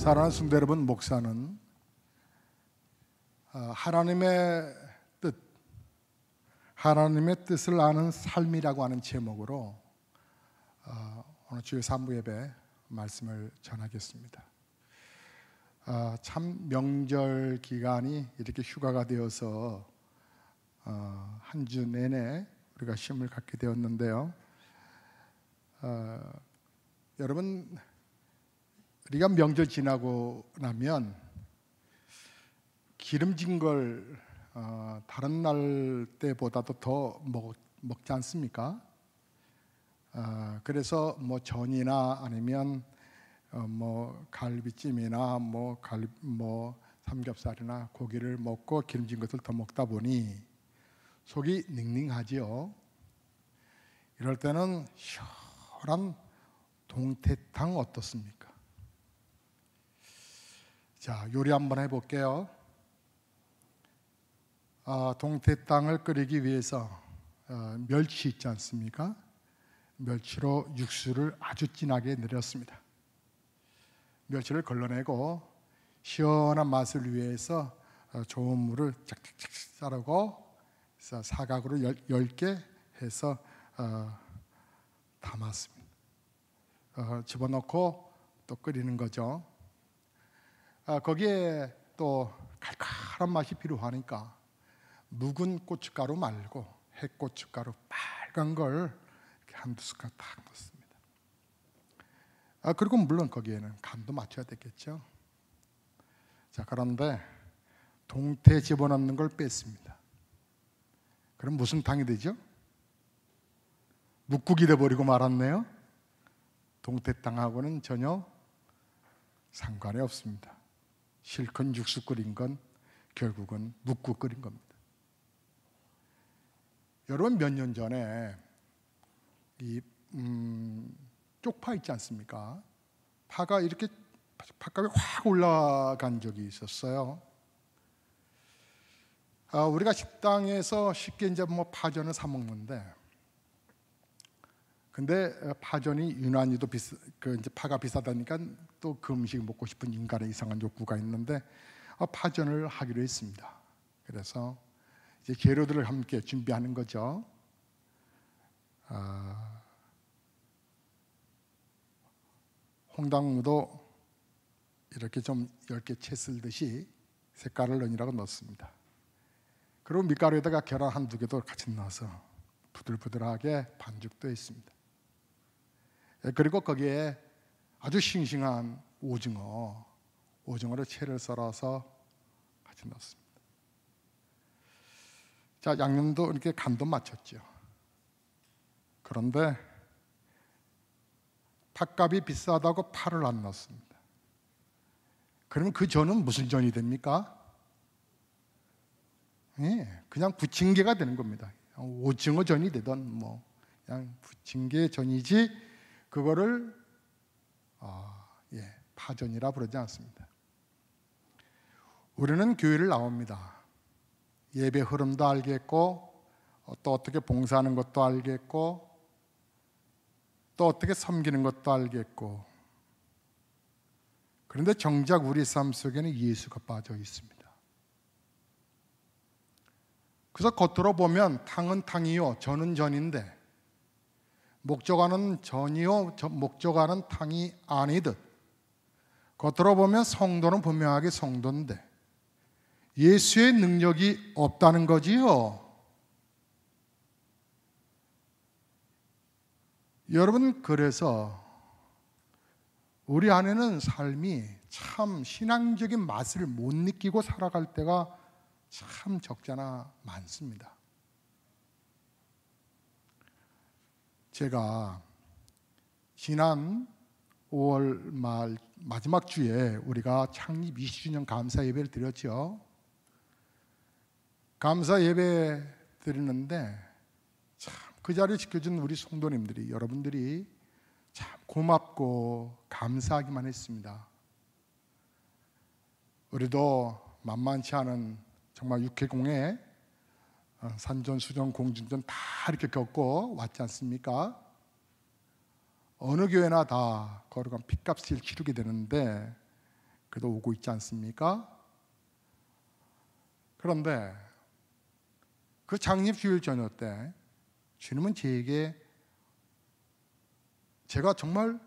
사랑하는 성도 여러분, 목사는 하나님의 하나님의 뜻을 아는 삶이라고 하는 제목으로 오늘 주일 3부 예배 말씀을 전하겠습니다. 참 명절 기간이 이렇게 휴가가 되어서 한 주 내내 우리가 쉼을 갖게 되었는데요. 여러분, 우리가 명절 지나고 나면 기름진 걸 다른 날 때보다도 더 먹지 않습니까? 그래서 뭐 전이나 아니면 갈비찜이나 삼겹살이나 고기를 먹고 기름진 것을 더 먹다 보니 속이 닝닝하지요. 이럴 때는 시원한 동태탕 어떻습니까? 자, 요리 한번 해볼게요. 동태탕을 끓이기 위해서 멸치 있지 않습니까? 멸치로 육수를 아주 진하게 내렸습니다. 멸치를 걸러내고 시원한 맛을 위해서 좋은 물을 짝짝짝 자르고 사각으로 10개 해서 담았습니다. 집어넣고 또 끓이는 거죠. 거기에 또 칼칼한 맛이 필요하니까 묵은 고춧가루 말고 핵고춧가루 빨간 걸 이렇게 한두 숟갈 딱 넣습니다. 그리고 물론 거기에는 간도 맞춰야 되겠죠. 자, 그런데 동태 집어넣는 걸 뺐습니다. 그럼 무슨 탕이 되죠? 묵국이 돼버리고 말았네요. 동태탕하고는 전혀 상관이 없습니다. 실컷 육수 끓인 건 결국은 묵국 끓인 겁니다. 여러분, 몇 년 전에 이 쪽파 있지 않습니까? 파가 이렇게 팥값이 확 올라간 적이 있었어요. 우리가 식당에서 쉽게 이제 파전을 사 먹는데, 근데 파전이 유난히도 이제 파가 비싸다니까 또 그 음식 먹고 싶은 인간의 이상한 욕구가 있는데 파전을 하기로 했습니다. 그래서 이제 재료들을 함께 준비하는 거죠. 홍당무도 이렇게 좀 10개 채 쓸듯이 색깔을 넣으라고 넣습니다. 그리고 밀가루에다가 계란 한두 개도 같이 넣어서 부들부들하게 반죽도 했습니다. 그리고 거기에 아주 싱싱한 오징어를 채를 썰어서 같이 넣습니다. 자, 양념도 이렇게 간도 맞췄죠. 그런데 팥값이 비싸다고 파를 안 넣습니다. 그러면 그 전은 무슨 전이 됩니까? 그냥 부침개가 되는 겁니다. 오징어 전이 되던 그냥 부침개 전이지 그거를 파전이라 부르지 않습니다. 우리는 교회를 나옵니다. 예배 흐름도 알겠고 또 어떻게 봉사하는 것도 알겠고 또 어떻게 섬기는 것도 알겠고, 그런데 정작 우리 삶 속에는 예수가 빠져 있습니다. 그래서 겉으로 보면 탕은 탕이요 전은 전인데 목적하는 전이요 목적하는 탕이 아니듯, 겉으로 보면 성도는 분명하게 성도인데 예수의 능력이 없다는 거지요. 여러분, 그래서 우리 안에는 삶이 참 신앙적인 맛을 못 느끼고 살아갈 때가 참 적잖아 많습니다. 제가 지난 5월 말 마지막 주에 우리가 창립 20주년 감사 예배를 드렸죠. 감사 예배 드리는데 참 그 자리를 지켜준 우리 성도님들이, 여러분들이 참 고맙고 감사하기만 했습니다. 우리도 만만치 않은 정말 육해공에 산전, 수전, 공중전 다 이렇게 겪고 왔지 않습니까? 어느 교회나 다 거룩한 핏값을 치르게 되는데 그래도 오고 있지 않습니까? 그런데 그 창립 주일 저녁 때 주님은 제가 정말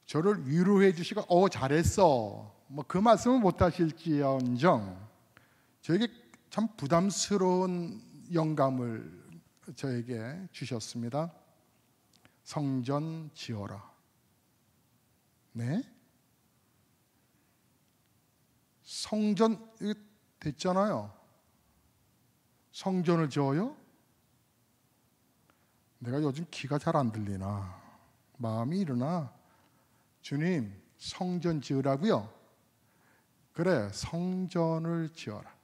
저를 위로해 주시고 잘했어 뭐 그 말씀은 못 하실지언정 저에게 참 부담스러운 영감을 저에게 주셨습니다. 성전 지어라. 네? 성전 이거 됐잖아요. 성전을 지어요? 내가 요즘 귀가 잘 안 들리나? 마음이 이러나? 주님, 성전 지으라고요? 그래, 성전을 지어라.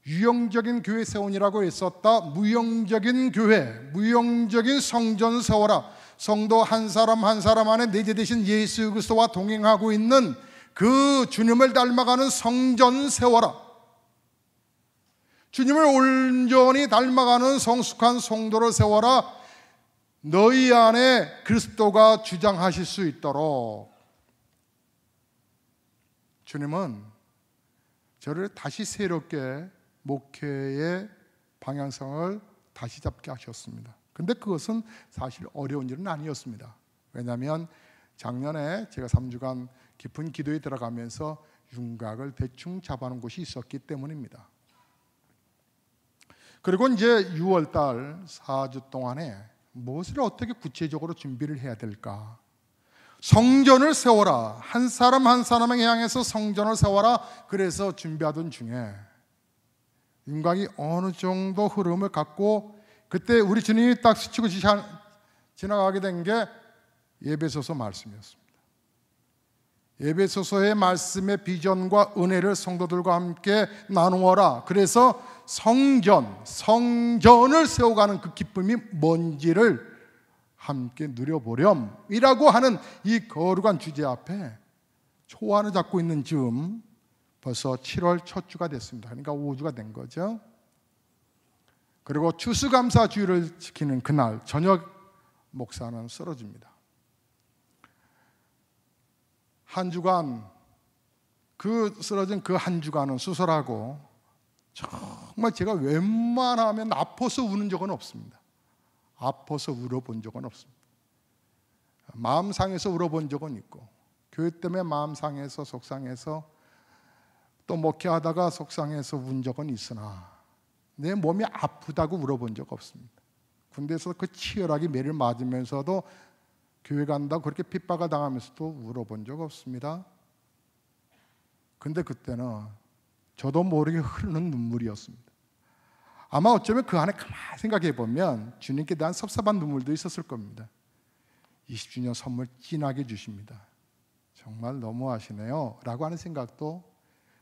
유형적인 교회 세운이라고 했었다. 무형적인 교회, 무형적인 성전 세워라. 성도 한 사람 한 사람 안에 내재 되신 예수 그리스도와 동행하고 있는 그 주님을 닮아가는 성전 세워라. 주님을 온전히 닮아가는 성숙한 성도를 세워라. 너희 안에 그리스도가 주장하실 수 있도록. 주님은 저를 다시 새롭게 목회의 방향성을 다시 잡게 하셨습니다. 근데 그것은 사실 어려운 일은 아니었습니다. 왜냐하면 작년에 제가 3주간 깊은 기도에 들어가면서 윤곽을 대충 잡아놓은 곳이 있었기 때문입니다. 그리고 이제 6월 달 4주 동안에 무엇을 어떻게 구체적으로 준비를 해야 될까? 성전을 세워라. 한 사람 한 사람에게 향해서 성전을 세워라. 그래서 준비하던 중에 윤곽이 어느 정도 흐름을 갖고 그때 우리 주님이 딱 스치고 지나가게 된 게 에베소서 말씀이었습니다. 에베소서의 말씀의 비전과 은혜를 성도들과 함께 나누어라. 그래서 성전을 세워가는 그 기쁨이 뭔지를 함께 누려보렴이라고 하는 이 거룩한 주제 앞에 초안을 잡고 있는 즈음 벌써 7월 첫 주가 됐습니다. 그러니까 5주가 된 거죠. 그리고 추수감사 주일을 지키는 그날 저녁 목사는 쓰러집니다. 한 주간 쓰러진 그 한 주간은 수술하고 정말 제가 웬만하면 아파서 우는 적은 없습니다. 아파서 울어본 적은 없습니다. 마음 상해서 울어본 적은 있고 교회 때문에 마음 상해서 속상해서 또 목회하다가 속상해서 운 적은 있으나 내 몸이 아프다고 울어본 적 없습니다. 군대에서 그 치열하게 매를 맞으면서도 교회 간다고 그렇게 핍박을 당하면서도 울어본 적 없습니다. 근데 그때는 저도 모르게 흐르는 눈물이었습니다. 아마 어쩌면 그 안에 가만히 생각해 보면 주님께 대한 섭섭한 눈물도 있었을 겁니다. 20주년 선물 진하게 주십니다. 정말 너무하시네요 라고 하는 생각도.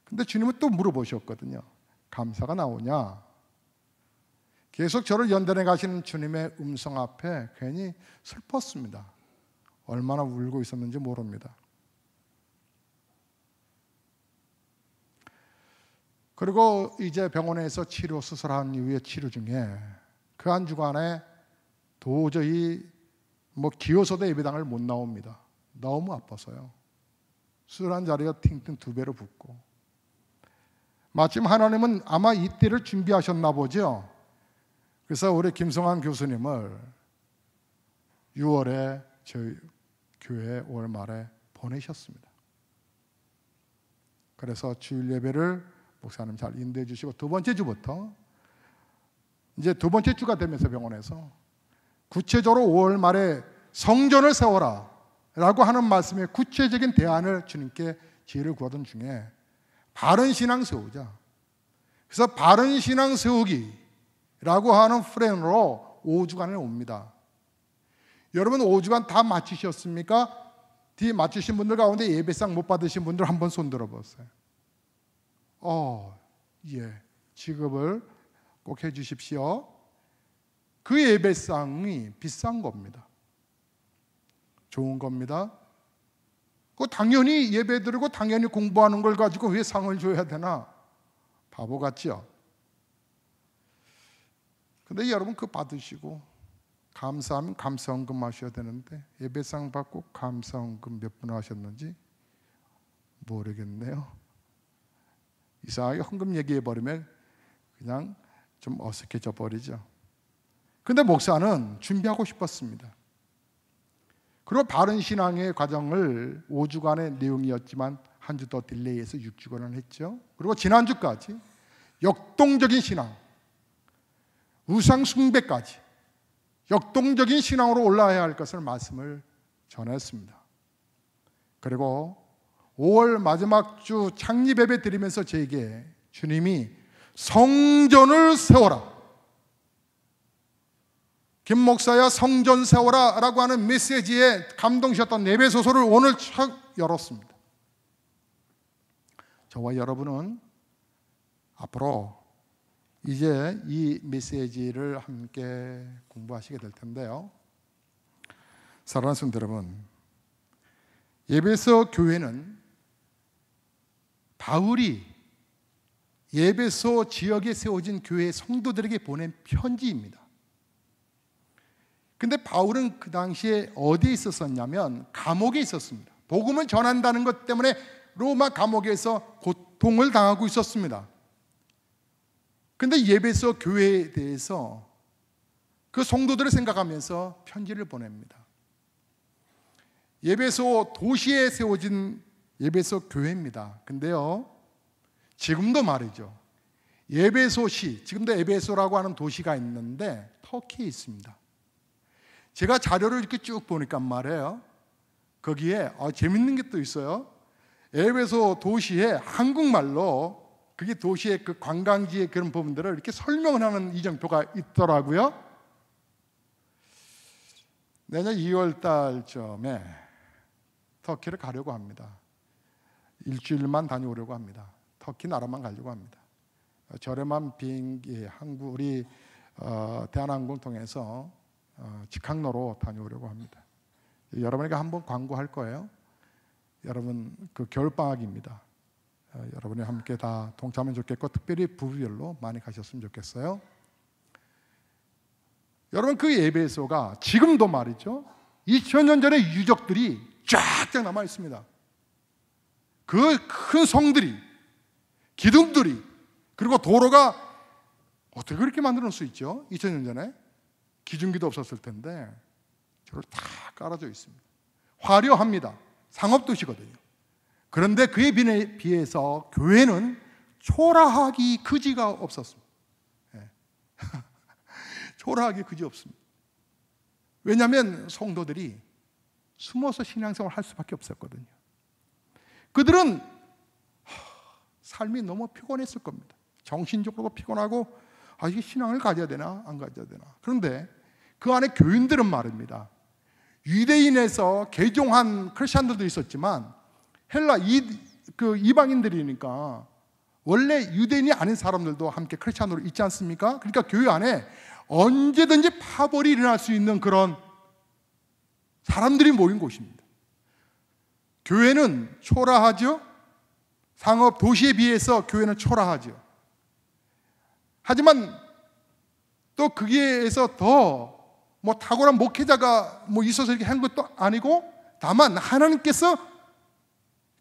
근데 주님은 또 물어보셨거든요. 감사가 나오냐? 계속 저를 연단해 가시는 주님의 음성 앞에 괜히 슬펐습니다. 얼마나 울고 있었는지 모릅니다. 그리고 이제 병원에서 수술한 이후에 치료 중에 그 한 주간에 도저히 기어서도 예배당을 못 나옵니다. 너무 아파서요. 수술한 자리가 팅팅 2배로 붓고 마침 하나님은 아마 이때를 준비하셨나 보죠. 그래서 우리 김성환 교수님을 6월에 저희 교회 5월 말에 보내셨습니다. 그래서 주일 예배를 목사님 잘 인도해 주시고 두 번째 주부터 이제 두 번째 주가 되면서 병원에서 구체적으로 5월 말에 성전을 세워라 라고 하는 말씀에 구체적인 대안을 주님께 지혜를 구하던 중에 바른 신앙 세우자. 그래서 바른 신앙 세우기라고 하는 프레임으로 5주간을 옵니다. 여러분 5주간 다 마치셨습니까? 뒤에 마치신 분들 가운데 예배상 못 받으신 분들 한번 손 들어보세요. 예, 지급을 꼭 해주십시오. 그 예배상이 비싼 겁니다. 좋은 겁니다. 당연히 예배 드리고 당연히 공부하는 걸 가지고 왜 상을 줘야 되나? 바보 같죠? 근데 여러분 그거 받으시고 감사하면 감사헌금 하셔야 되는데 예배상 받고 감사헌금 몇 분 하셨는지 모르겠네요. 이상하게 헌금 얘기해 버리면 그냥 좀 어색해져 버리죠. 근데 목사는 준비하고 싶었습니다. 그리고 바른 신앙의 과정을 5주간의 내용이었지만 한 주 더 딜레이해서 6주간을 했죠. 그리고 지난주까지 역동적인 신앙, 우상 숭배까지 역동적인 신앙으로 올라가야 할 것을 말씀을 전했습니다. 그리고 5월 마지막 주 창립 예배 드리면서 저에게 주님이 성전을 세워라, 김 목사야 성전 세워라 라고 하는 메시지에 감동하셨던 예배 소설을 오늘 첫 열었습니다. 저와 여러분은 앞으로 이제 이 메시지를 함께 공부하시게 될 텐데요. 사랑하는 성도 여러분, 에베소 교회는 바울이 에베소 지역에 세워진 교회 성도들에게 보낸 편지입니다. 근데 바울은 그 당시에 어디에 있었었냐면 감옥에 있었습니다. 복음을 전한다는 것 때문에 로마 감옥에서 고통을 당하고 있었습니다. 근데 에베소 교회에 대해서 그 성도들을 생각하면서 편지를 보냅니다. 에베소 도시에 세워진 에베소 교회입니다. 근데요, 지금도 말이죠, 에베소시, 지금도 에베소라고 하는 도시가 있는데 터키에 있습니다. 제가 자료를 이렇게 쭉 보니까 말이에요, 거기에 재밌는 게 또 있어요. 에베소 도시에 한국말로 그게 도시의 그 관광지의 그런 부분들을 이렇게 설명을 하는 이정표가 있더라고요. 내년 2월 달쯤에 터키를 가려고 합니다. 일주일만 다녀오려고 합니다. 터키 나라만 가려고 합니다. 저렴한 비행기, 우리 대한항공을 통해서 직항로로 다녀오려고 합니다. 여러분에게 한번 광고할 거예요. 여러분, 그 겨울방학입니다. 여러분이 함께 다 동참하면 좋겠고, 특별히 부부별로 많이 가셨으면 좋겠어요. 여러분, 그 에베소가 지금도 말이죠, 2000년 전의 유적들이 쫙쫙 남아 있습니다. 그 큰 성들이, 기둥들이, 그리고 도로가 어떻게 그렇게 만들어 놓을 수 있죠? 2000년 전에 기중기도 없었을 텐데 저를 다 깔아져 있습니다. 화려합니다. 상업도시거든요. 그런데 그에 비해서 교회는 초라하기 그지가 없었습니다. 네. 초라하기 그지 없습니다. 왜냐하면 성도들이 숨어서 신앙생활을 할 수밖에 없었거든요. 그들은 삶이 너무 피곤했을 겁니다. 정신적으로도 피곤하고, 이게 신앙을 가져야 되나 안 가져야 되나. 그런데 그 안에 교인들은 말입니다, 유대인에서 개종한 크리스천들도 있었지만 헬라 이방인들이니까 원래 유대인이 아닌 사람들도 함께 크리스천으로 있지 않습니까? 그러니까 교회 안에 언제든지 파벌이 일어날 수 있는 그런 사람들이 모인 곳입니다. 교회는 초라하죠. 상업 도시에 비해서 교회는 초라하죠. 하지만 또 거기에서 더 탁월한 목회자가 있어서 이렇게 한 것도 아니고, 다만 하나님께서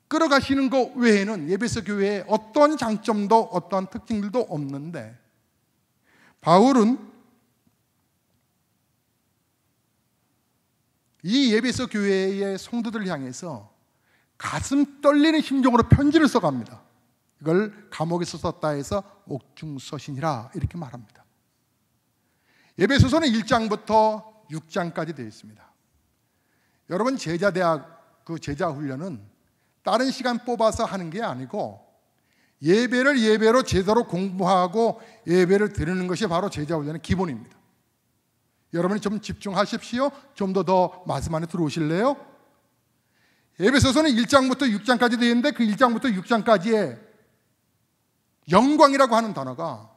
끌어가시는 것 외에는 에베소 교회에 어떤 장점도 어떠한 특징들도 없는데, 바울은 이 에베소 교회의 성도들을 향해서 가슴 떨리는 심정으로 편지를 써갑니다. 이걸 감옥에서 썼다 해서 옥중서신이라 이렇게 말합니다. 에베소서는 1장부터 6장까지 되어 있습니다. 여러분, 제자대학 그 제자훈련은 다른 시간 뽑아서 하는 게 아니고 예배를 예배로 제대로 공부하고 예배를 드리는 것이 바로 제자훈련의 기본입니다. 여러분이 좀 집중하십시오. 좀 더 말씀 안에 들어오실래요? 에베소서는 1장부터 6장까지 되어 있는데 그 1장부터 6장까지의 영광이라고 하는 단어가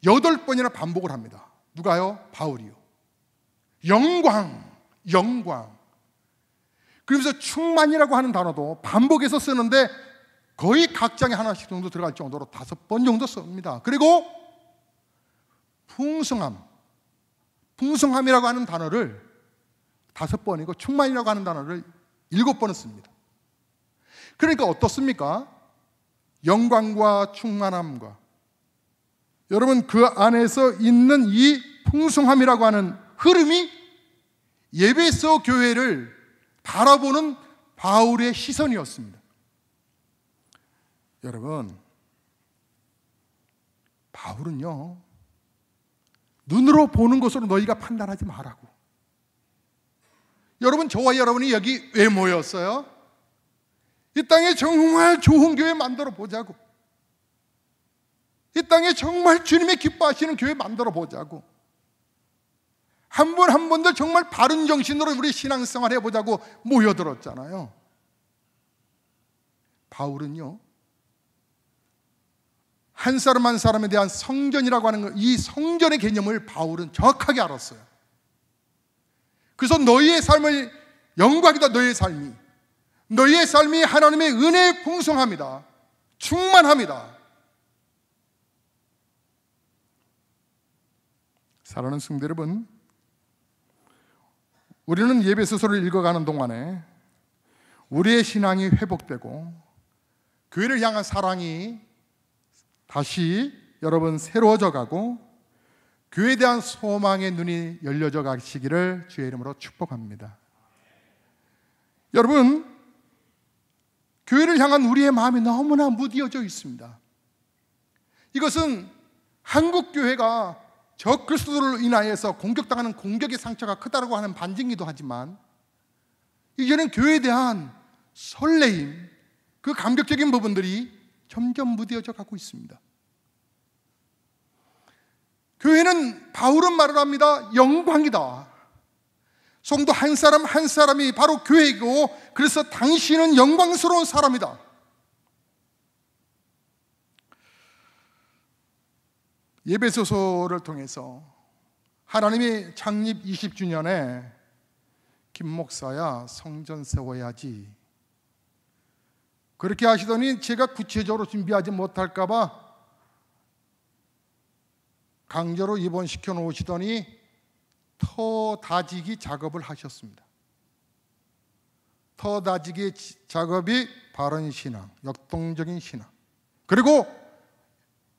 8번이나 반복을 합니다. 누가요? 바울이요. 영광, 영광. 그러면서 충만이라고 하는 단어도 반복해서 쓰는데 거의 각 장에 하나씩 정도 들어갈 정도로 5번 정도 씁니다. 그리고 풍성함, 풍성함이라고 하는 단어를 5번이고 충만이라고 하는 단어를 7번을 씁니다. 그러니까 어떻습니까? 영광과 충만함과 여러분 그 안에서 있는 이 풍성함이라고 하는 흐름이 에베소 교회를 바라보는 바울의 시선이었습니다. 여러분, 바울은요, 눈으로 보는 것으로 너희가 판단하지 말라고. 여러분, 저와 여러분이 여기 왜 모였어요? 이 땅에 정말 좋은 교회 만들어 보자고. 이 땅에 정말 주님의 기뻐하시는 교회 만들어 보자고. 한 분 한 분들 정말 바른 정신으로 우리 신앙생활 해보자고 모여들었잖아요. 바울은요, 한 사람 한 사람에 대한 성전이라고 하는 것, 이 성전의 개념을 바울은 정확하게 알았어요. 그래서 너희의 삶을, 영광이다 너희의 삶이, 너희의 삶이 하나님의 은혜에 풍성합니다. 충만합니다. 사랑하는 성도 여러분, 우리는 예배소서를 읽어가는 동안에 우리의 신앙이 회복되고 교회를 향한 사랑이 다시 여러분 새로워져 가고 교회에 대한 소망의 눈이 열려져 가시기를 주의 이름으로 축복합니다. 여러분, 교회를 향한 우리의 마음이 너무나 무뎌져 있습니다. 이것은 한국 교회가 적그리스도로 인하여서 공격당하는 공격의 상처가 크다고 하는 반증이기도 하지만, 이제는 교회에 대한 설레임, 그 감격적인 부분들이 점점 무뎌져 가고 있습니다. 교회는, 바울은 말을 합니다. 영광이다. 성도 한 사람 한 사람이 바로 교회이고, 그래서 당신은 영광스러운 사람이다. 예배소서를 통해서 하나님이 창립 20주년에 김 목사야 성전 세워야지 그렇게 하시더니 제가 구체적으로 준비하지 못할까 봐 강제로 입원시켜 놓으시더니 터 다지기 작업을 하셨습니다. 터 다지기 작업이 바른 신앙, 역동적인 신앙, 그리고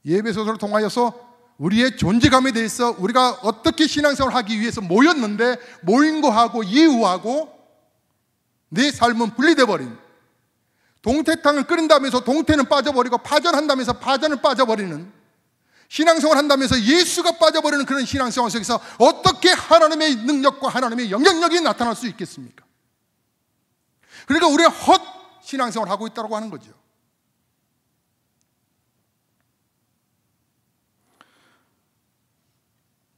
예배소서를 통하여서 우리의 존재감에 대해서 우리가 어떻게 신앙생활을 하기 위해서 모였는데 모인 거하고 이유하고 내 삶은 분리돼 버린, 동태탕을 끓인다면서 동태는 빠져버리고 파전한다면서 파전은 빠져버리는, 신앙생활 한다면서 예수가 빠져버리는 그런 신앙생활 속에서 어떻게 하나님의 능력과 하나님의 영향력이 나타날 수 있겠습니까? 그러니까 우리가 헛 신앙생활을 하고 있다고 하는 거죠.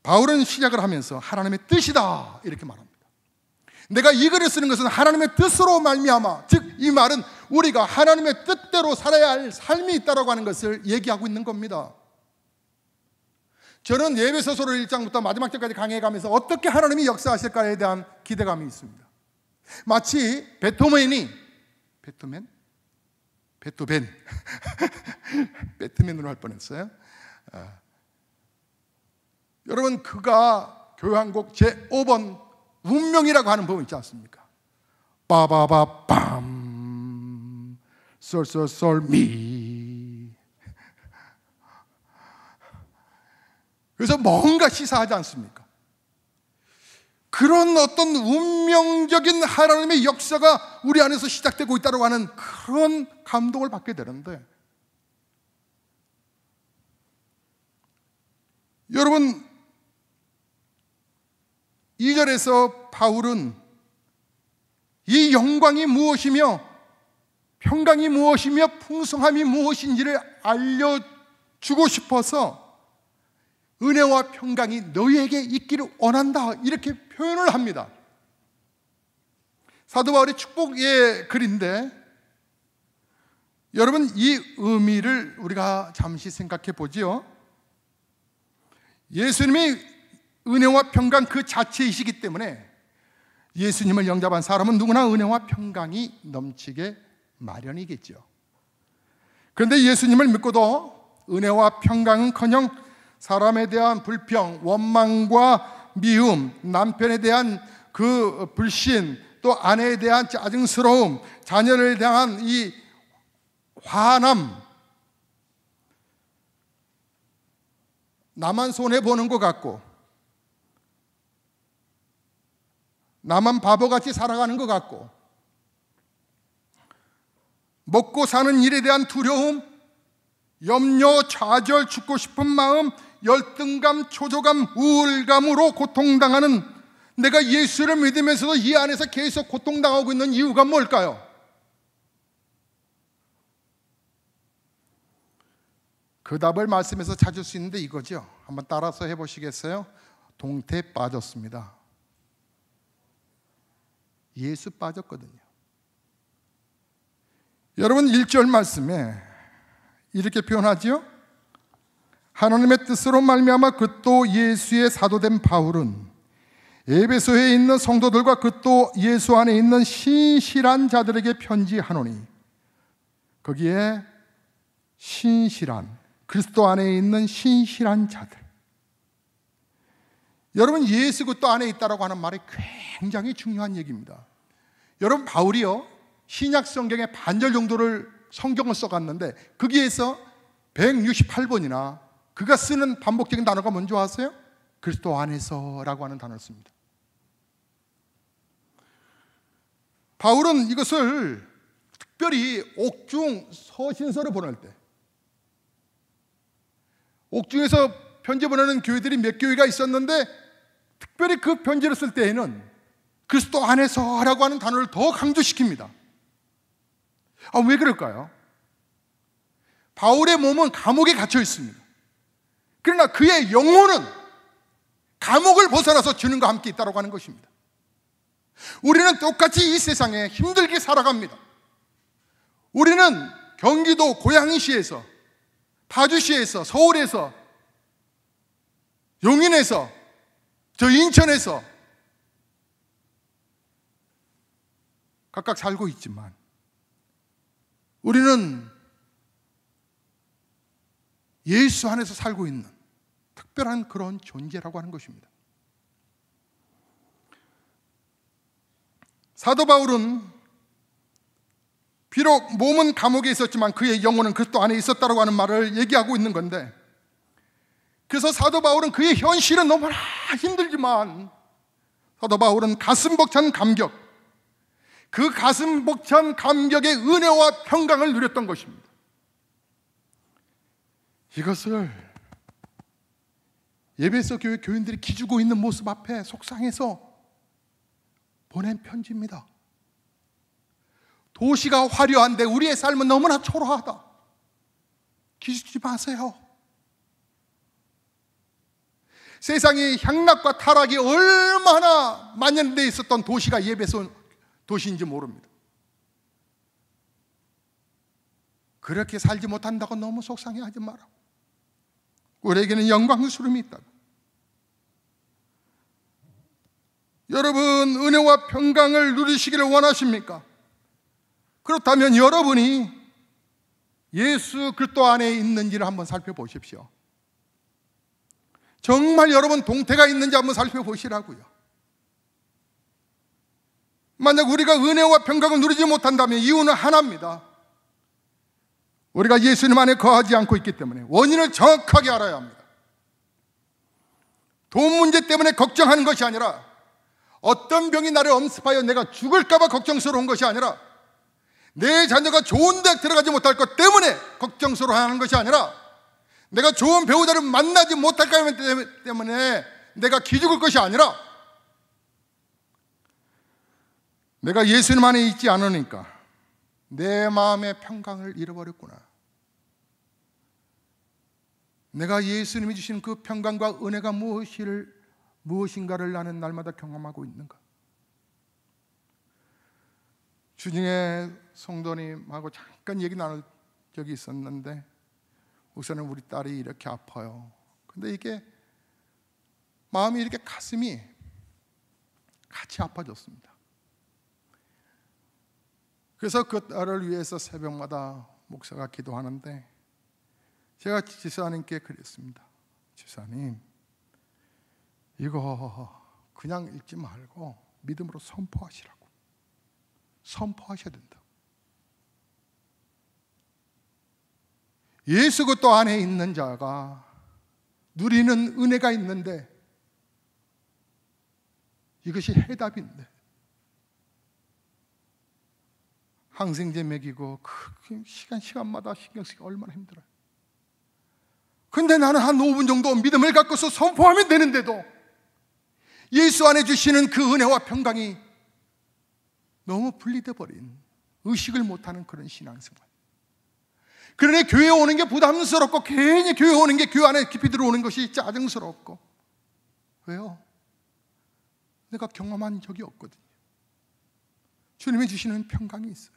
바울은 시작을 하면서 하나님의 뜻이다 이렇게 말합니다. 내가 이 글을 쓰는 것은 하나님의 뜻으로 말미암아, 즉 이 말은 우리가 하나님의 뜻대로 살아야 할 삶이 있다고 하는 것을 얘기하고 있는 겁니다. 저는 예배소서 1장부터 마지막 절까지 강해가면서 어떻게 하나님이 역사하실까에 대한 기대감이 있습니다. 마치 베토벤으로 할 뻔했어요. 여러분, 그가 교향곡 제5번 운명이라고 하는 부분 있지 않습니까? 빠바바밤 솔솔솔미. 그래서 뭔가 시사하지 않습니까? 그런 어떤 운명적인 하나님의 역사가 우리 안에서 시작되고 있다고 하는 그런 감동을 받게 되는데, 여러분, 2절에서 바울은 이 영광이 무엇이며 평강이 무엇이며 풍성함이 무엇인지를 알려주고 싶어서 은혜와 평강이 너희에게 있기를 원한다 이렇게 표현을 합니다. 사도 바울의 축복의 글인데, 여러분, 이 의미를 우리가 잠시 생각해 보지요. 예수님이 은혜와 평강 그 자체이시기 때문에 예수님을 영접한 사람은 누구나 은혜와 평강이 넘치게 마련이겠죠. 그런데 예수님을 믿고도 은혜와 평강은커녕 사람에 대한 불평, 원망과 미움, 남편에 대한 그 불신, 또 아내에 대한 짜증스러움, 자녀를 대한 이 화남, 나만 손해보는 것 같고 나만 바보같이 살아가는 것 같고 먹고 사는 일에 대한 두려움, 염려, 좌절, 죽고 싶은 마음, 열등감, 초조감, 우울감으로 고통당하는 내가 예수를 믿으면서도 이 안에서 계속 고통당하고 있는 이유가 뭘까요? 그 답을 말씀에서 찾을 수 있는데 이거죠. 한번 따라서 해보시겠어요? 동태에 빠졌습니다. 예수 빠졌거든요. 여러분 1절 말씀에 이렇게 표현하지요. 하나님의 뜻으로 말미암아 그 또 예수의 사도된 바울은 에베소에 있는 성도들과 그 또 예수 안에 있는 신실한 자들에게 편지하노니, 거기에 신실한, 그리스도 안에 있는 신실한 자들. 여러분 예수 그리스도 안에 있다라고 하는 말이 굉장히 중요한 얘기입니다. 여러분 바울이요 신약 성경의 반절 정도를 성경을 써갔는데 거기에서 168번이나 그가 쓰는 반복적인 단어가 뭔지 아세요? 그리스도 안에서라고 하는 단어를 씁니다. 바울은 이것을 특별히 옥중 서신서를 보낼 때, 옥중에서 편지 보내는 교회들이 몇 교회가 있었는데 특별히 그 편지를 쓸 때에는 그리스도 안에서라고 하는 단어를 더 강조시킵니다. 왜 그럴까요? 바울의 몸은 감옥에 갇혀 있습니다. 그러나 그의 영혼은 감옥을 벗어나서 주님과 함께 있다고 하는 것입니다. 우리는 똑같이 이 세상에 힘들게 살아갑니다. 우리는 경기도 고양시에서, 파주시에서, 서울에서, 용인에서, 저 인천에서 각각 살고 있지만 우리는 예수 안에서 살고 있는 특별한 그런 존재라고 하는 것입니다. 사도 바울은 비록 몸은 감옥에 있었지만 그의 영혼은 그리스도 안에 있었다고 하는 말을 얘기하고 있는 건데, 그래서 사도 바울은 그의 현실은 너무나 힘들지만 사도 바울은 가슴 벅찬 감격, 그 가슴 벅찬 감격의 은혜와 평강을 누렸던 것입니다. 이것을 에베소 교회 교인들이 기죽고 있는 모습 앞에 속상해서 보낸 편지입니다. 도시가 화려한데 우리의 삶은 너무나 초라하다. 기죽지 마세요. 세상이 향락과 타락이 얼마나 만연되어 있었던 도시가 에베소 도시인지 모릅니다. 그렇게 살지 못한다고 너무 속상해하지 마라. 우리에게는 영광스러움이 있다. 여러분 은혜와 평강을 누리시기를 원하십니까? 그렇다면 여러분이 예수 그리스도 안에 있는지를 한번 살펴보십시오. 정말 여러분 동태가 있는지 한번 살펴보시라고요. 만약 우리가 은혜와 평강을 누리지 못한다면 이유는 하나입니다. 우리가 예수님 안에 거하지 않고 있기 때문에 원인을 정확하게 알아야 합니다. 돈 문제 때문에 걱정하는 것이 아니라, 어떤 병이 나를 엄습하여 내가 죽을까 봐 걱정스러운 것이 아니라, 내 자녀가 좋은 대학 들어가지 못할 것 때문에 걱정스러워하는 것이 아니라, 내가 좋은 배우자를 만나지 못할까 때문에 내가 기죽을 것이 아니라, 내가 예수님 안에 있지 않으니까 내 마음의 평강을 잃어버렸구나. 내가 예수님이 주신 그 평강과 은혜가 무엇인가를 나는 날마다 경험하고 있는가. 주중에 성도님하고 잠깐 얘기 나눌 적이 있었는데, 우선은 우리 딸이 이렇게 아파요. 근데 이게 마음이 이렇게 가슴이 같이 아파졌습니다. 그래서 그 딸을 위해서 새벽마다 목사가 기도하는데, 제가 지사님께 그랬습니다. 지사님, 이거 그냥 읽지 말고 믿음으로 선포하시라고. 선포하셔야 된다. 예수 그리스도 안에 있는 자가 누리는 은혜가 있는데, 이것이 해답인데 항생제 먹이고 그 시간마다 신경 쓰기 얼마나 힘들어요. 근데 나는 한 5분 정도 믿음을 갖고서 선포하면 되는데도 예수 안에 주시는 그 은혜와 평강이 너무 분리돼 버린, 의식을 못하는 그런 신앙생활. 그러니 교회에 오는 게 부담스럽고, 괜히 교회 오는 게 교회 안에 깊이 들어오는 것이 짜증스럽고. 왜요? 내가 경험한 적이 없거든요. 주님이 주시는 평강이 있어요.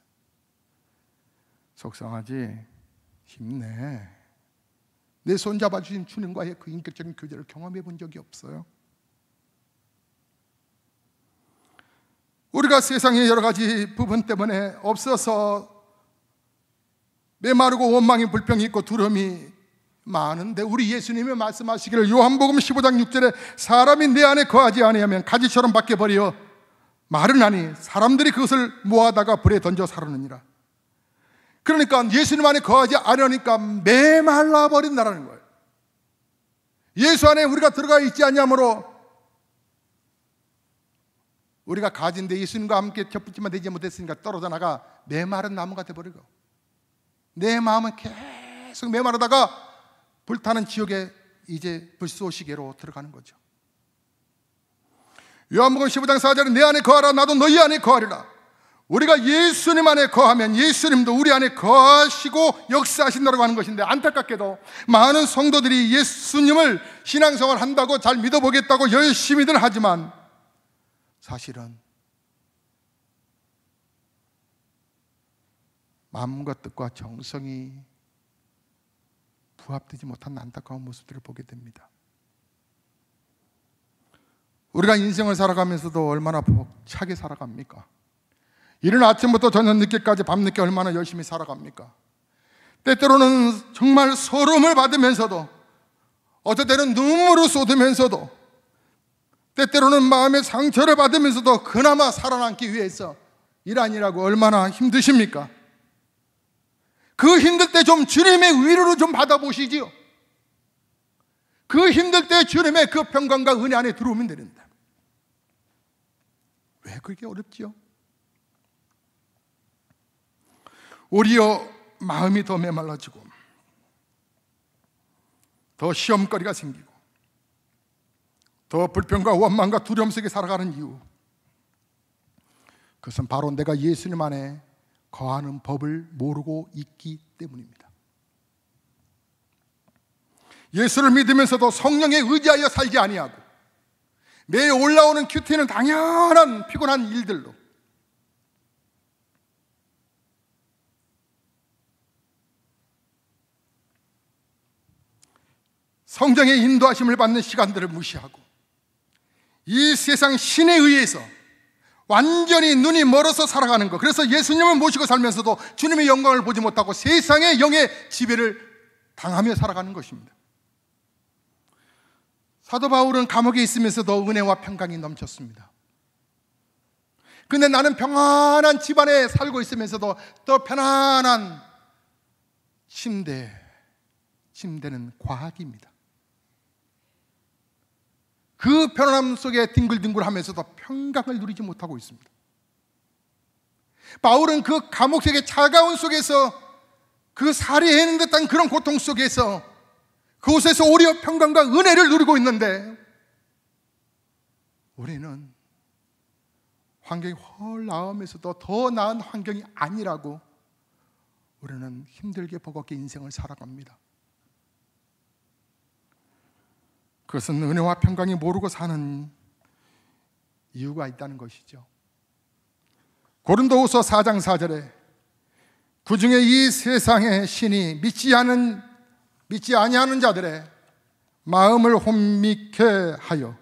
속상하지? 힘내. 내 손 잡아주신 주님과의 그 인격적인 교제를 경험해 본 적이 없어요. 우리가 세상의 여러 가지 부분 때문에 없어서 메마르고 원망이 불평이 있고 두려움이 많은데, 우리 예수님이 말씀하시기를 요한복음 15장 6절에 사람이 내 안에 거하지 아니하면 가지처럼 바뀌어버려 마르나니 사람들이 그것을 모아다가 불에 던져 사르느니라. 그러니까 예수님 안에 거하지 않으니까 메말라 버린다라는 거예요. 예수 안에 우리가 들어가 있지 않냐므로 우리가 가진데 예수님과 함께 겹붙지만 되지 못했으니까 떨어져 나가 메마른 나무가 돼버리고, 내 마음은 계속 메마르다가 불타는 지옥에 이제 불쏘시개로 들어가는 거죠. 요한복음 15장 4절에 내 안에 거하라 나도 너희 안에 거하리라. 우리가 예수님 안에 거하면 예수님도 우리 안에 거하시고 역사하신다고 하는 것인데, 안타깝게도 많은 성도들이 예수님을 신앙생활 한다고 잘 믿어보겠다고 열심히들 하지만 사실은 마음과 뜻과 정성이 부합되지 못한 안타까운 모습들을 보게 됩니다. 우리가 인생을 살아가면서도 얼마나 벅차게 살아갑니까? 이른 아침부터 저녁 늦게까지 밤늦게 얼마나 열심히 살아갑니까? 때때로는 정말 서러움을 받으면서도, 어떨 때는 눈물을 쏟으면서도, 때때로는 마음의 상처를 받으면서도 그나마 살아남기 위해서 일 아니라고 얼마나 힘드십니까? 그 힘들 때 좀 주님의 위로를 좀 받아보시지요. 그 힘들 때 주님의 그 평강과 은혜 안에 들어오면 되는데 왜 그렇게 어렵지요? 오히려 마음이 더 메말라지고 더 시험거리가 생기고 더 불평과 원망과 두려움 속에 살아가는 이유, 그것은 바로 내가 예수님 안에 거하는 법을 모르고 있기 때문입니다. 예수를 믿으면서도 성령에 의지하여 살지 아니하고 매일 올라오는 큐티는 당연한 피곤한 일들로, 성령의 인도하심을 받는 시간들을 무시하고 이 세상 신에 의해서 완전히 눈이 멀어서 살아가는 것, 그래서 예수님을 모시고 살면서도 주님의 영광을 보지 못하고 세상의 영의 지배를 당하며 살아가는 것입니다. 사도 바울은 감옥에 있으면서도 은혜와 평강이 넘쳤습니다. 근데 나는 평안한 집안에 살고 있으면서도 더 편안한 침대는 과학입니다. 그 편안함 속에 뒹굴뒹굴하면서도 평강을 누리지 못하고 있습니다. 바울은 그 감옥 속의 차가운 속에서 그 살해하는 듯한 그런 고통 속에서 그곳에서 오히려 평강과 은혜를 누리고 있는데, 우리는 환경이 훨 나으면서도 더 나은 환경이 아니라고 우리는 힘들게 버겁게 인생을 살아갑니다. 그것은 은혜와 평강이 모르고 사는 이유가 있다는 것이죠. 고린도후서 4장 4절에 그 중에 이 세상의 신이 믿지 아니하는 자들의 마음을 혼미케 하여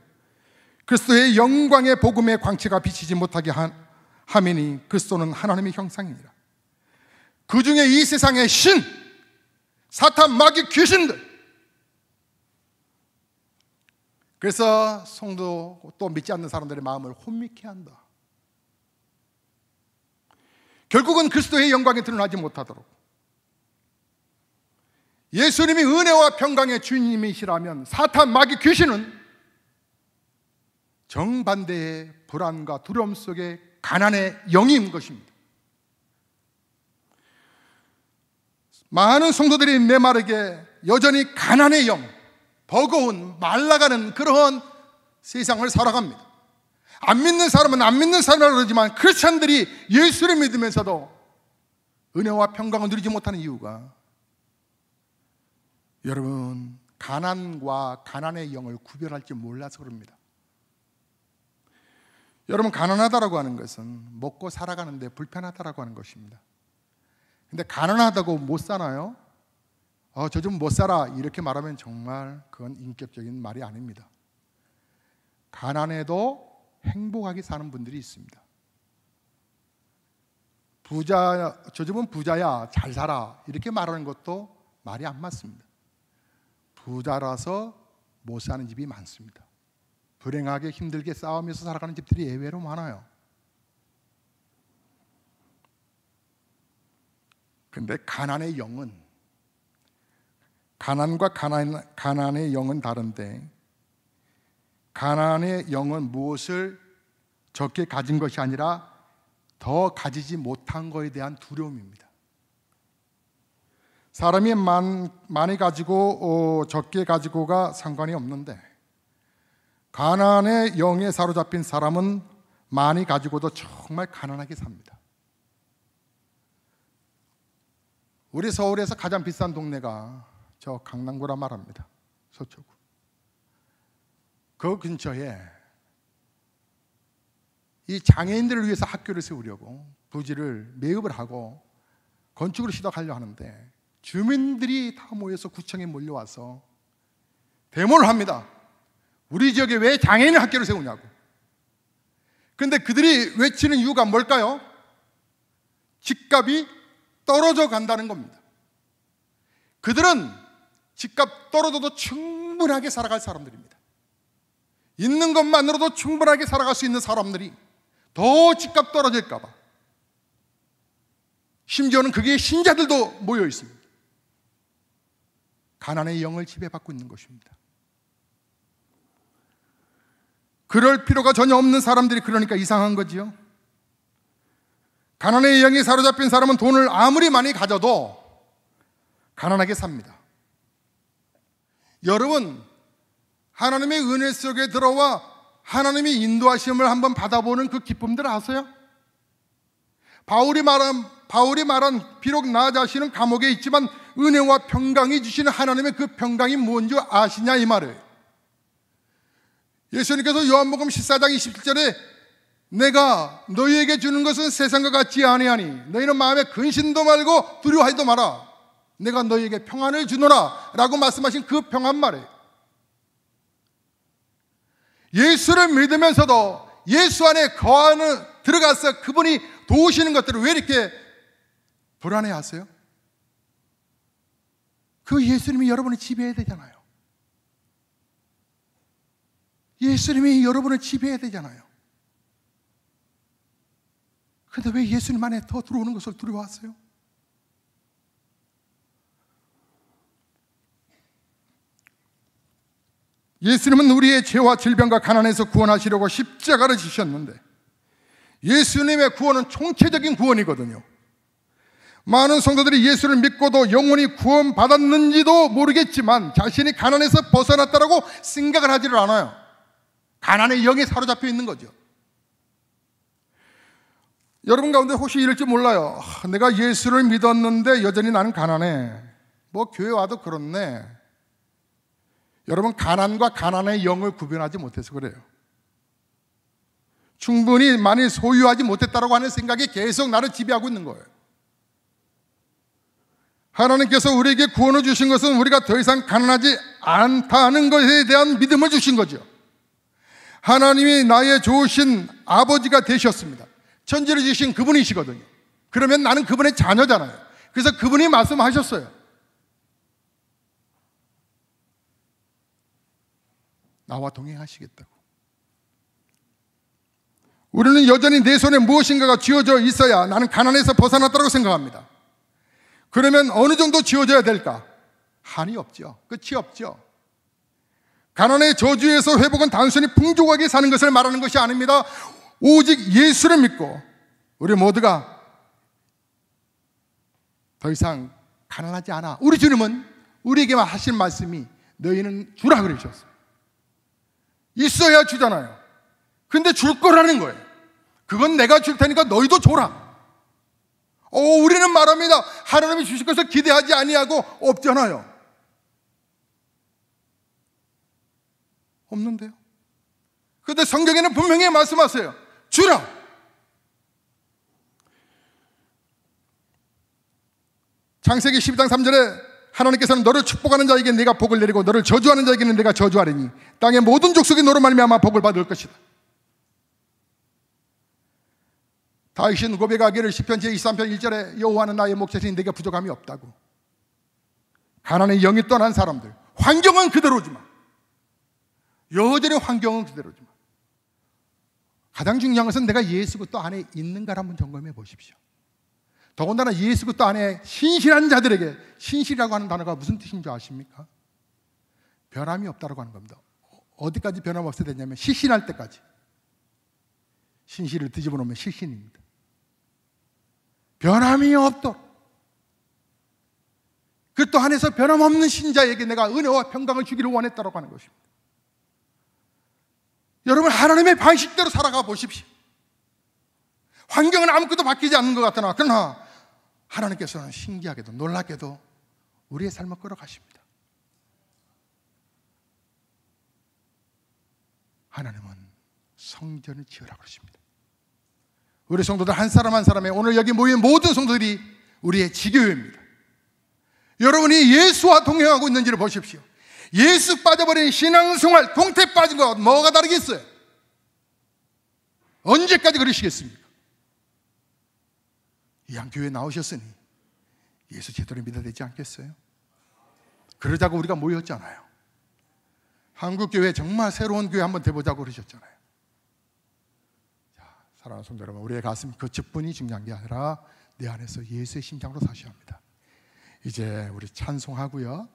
그리스도의 영광의 복음의 광채가 비치지 못하게 하매니 그리스도는 하나님의 형상이니라. 그 중에 이 세상의 신, 사탄, 마귀, 귀신들, 그래서 성도 또 믿지 않는 사람들의 마음을 혼미케 한다. 결국은 그리스도의 영광이 드러나지 못하도록 예수님이 은혜와 평강의 주님이시라면 사탄, 마귀, 귀신은 정반대의 불안과 두려움 속에 가난의 영인 것입니다. 많은 성도들이 메마르게 여전히 가난의 영, 버거운 말라가는 그런 세상을 살아갑니다. 안 믿는 사람은 안 믿는 사람이라고 그러지만 크리스찬들이 예수를 믿으면서도 은혜와 평강을 누리지 못하는 이유가, 여러분, 가난과 가난의 영을 구별할 줄 몰라서 그럽니다. 여러분, 가난하다라고 하는 것은 먹고 살아가는데 불편하다라고 하는 것입니다. 근데 가난하다고 못 사나요? 저 좀 못 살아, 이렇게 말하면 정말 그건 인격적인 말이 아닙니다. 가난해도 행복하게 사는 분들이 있습니다. 저 집은 부자야, 잘 살아, 이렇게 말하는 것도 말이 안 맞습니다. 부자라서 못 사는 집이 많습니다. 불행하게 힘들게 싸우면서 살아가는 집들이 예외로 많아요. 근데 가난의 영은, 가난과 가난의 영은 다른데, 가난의 영은 무엇을 적게 가진 것이 아니라 더 가지지 못한 것에 대한 두려움입니다. 사람이 많이 가지고 적게 가지고가 상관이 없는데, 가난의 영에 사로잡힌 사람은 많이 가지고도 정말 가난하게 삽니다. 우리 서울에서 가장 비싼 동네가 저 강남구라 말합니다. 서초구. 그 근처에 이 장애인들을 위해서 학교를 세우려고 부지를 매입을 하고 건축을 시작하려 하는데, 주민들이 다 모여서 구청에 몰려와서 데모를 합니다. 우리 지역에 왜 장애인 학교를 세우냐고. 그런데 그들이 외치는 이유가 뭘까요? 집값이 떨어져 간다는 겁니다. 그들은 집값 떨어져도 충분하게 살아갈 사람들입니다. 있는 것만으로도 충분하게 살아갈 수 있는 사람들이 더 집값 떨어질까 봐, 심지어는 거기에 신자들도 모여 있습니다. 가난의 영을 지배받고 있는 것입니다. 그럴 필요가 전혀 없는 사람들이 그러니까 이상한 거지요. 가난의 영에 사로잡힌 사람은 돈을 아무리 많이 가져도 가난하게 삽니다. 여러분, 하나님의 은혜 속에 들어와 하나님의 인도하심을 한번 받아보는 그 기쁨들 아세요? 바울이 말한 비록 나 자신은 감옥에 있지만 은혜와 평강이 주시는 하나님의 그 평강이 뭔지 아시냐, 이 말이에요. 예수님께서 요한복음 14장 27절에 내가 너희에게 주는 것은 세상과 같지 아니하니 너희는 마음에 근심도 말고 두려워하지도 마라. 내가 너희에게 평안을 주노라 라고 말씀하신 그 평안 말이에요. 예수를 믿으면서도 예수 안에 들어가서 그분이 도우시는 것들을 왜 이렇게 불안해하세요? 그 예수님이 여러분을 지배해야 되잖아요. 예수님이 여러분을 지배해야 되잖아요. 그런데 왜 예수님 안에 더 들어오는 것을 두려워하세요? 예수님은 우리의 죄와 질병과 가난에서 구원하시려고 십자가를 지셨는데, 예수님의 구원은 총체적인 구원이거든요. 많은 성도들이 예수를 믿고도 영원히 구원받았는지도 모르겠지만 자신이 가난에서 벗어났다라고 생각을 하지를 않아요. 가난의 영에 사로잡혀 있는 거죠. 여러분 가운데 혹시 이럴지 몰라요. 내가 예수를 믿었는데 여전히 나는 가난해. 뭐 교회 와도 그렇네. 여러분, 가난과 가난의 영을 구별하지 못해서 그래요. 충분히 많이 소유하지 못했다라고 하는 생각이 계속 나를 지배하고 있는 거예요. 하나님께서 우리에게 구원을 주신 것은 우리가 더 이상 가난하지 않다는 것에 대한 믿음을 주신 거죠. 하나님이 나의 좋으신 아버지가 되셨습니다. 천지를 지으신 그분이시거든요. 그러면 나는 그분의 자녀잖아요. 그래서 그분이 말씀하셨어요. 나와 동행하시겠다고. 우리는 여전히 내 손에 무엇인가가 쥐어져 있어야 나는 가난에서 벗어났다고 생각합니다. 그러면 어느 정도 쥐어져야 될까? 한이 없죠. 끝이 없죠. 가난의 저주에서 회복은 단순히 풍족하게 사는 것을 말하는 것이 아닙니다. 오직 예수를 믿고 우리 모두가 더 이상 가난하지 않아. 우리 주님은 우리에게만 하신 말씀이 너희는 주라 그러셨어요. 있어야 주잖아요. 근데 줄 거라는 거예요. 그건 내가 줄 테니까 너희도 줘라. 우리는 말합니다. 하나님이 주실 것을 기대하지 아니하고 없잖아요. 없는데요. 그런데 성경에는 분명히 말씀하세요. 주라. 창세기 12장 3절에 하나님께서는 너를 축복하는 자에게 내가 복을 내리고 너를 저주하는 자에게는 내가 저주하리니 땅의 모든 족속이 너로 말미암아 복을 받을 것이다. 다윗은 고백하기를 시편 제23편 1절에 여호와는 나의 목자시니 내게 부족함이 없다고. 가난의 영이 떠난 사람들, 환경은 그대로지만, 여전히 환경은 그대로지만, 가장 중요한 것은 내가 예수 그리스도 안에 있는가를 한번 점검해 보십시오. 더군다나 예수 그리스도 안에 신실한 자들에게, 신실이라고 하는 단어가 무슨 뜻인 줄 아십니까? 변함이 없다고 하는 겁니다. 어디까지 변함 없어야 되냐면 실신할 때까지. 신실을 뒤집어 놓으면 실신입니다. 변함이 없도록, 그리스도 안에서 변함없는 신자에게 내가 은혜와 평강을 주기를 원했다고 하는 것입니다. 여러분, 하나님의 방식대로 살아가 보십시오. 환경은 아무것도 바뀌지 않는 것 같으나, 그러나 하나님께서는 신기하게도 놀랍게도 우리의 삶을 끌어가십니다. 하나님은 성전을 지으라고 그러십니다. 우리 성도들 한 사람 한 사람의, 오늘 여기 모인 모든 성도들이 우리의 지교회입니다. 여러분이 예수와 동행하고 있는지를 보십시오. 예수 빠져버린 신앙생활, 동태 빠진 거 뭐가 다르겠어요? 언제까지 그러시겠습니까? 이왕 교회 나오셨으니 예수 제대로 믿어야 되지 않겠어요? 그러자고 우리가 모였잖아요. 한국교회 정말 새로운 교회 한번 돼보자고 그러셨잖아요. 자, 사랑하는 성도 여러분, 우리의 가슴 그것뿐이 중요한 게 아니라 내 안에서 예수의 심장으로 사셔야 합니다. 이제 우리 찬송하고요,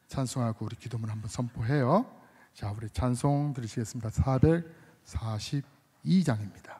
찬송하고 우리 기도문 한번 선포해요. 자, 우리 찬송 들으시겠습니다. 442장입니다.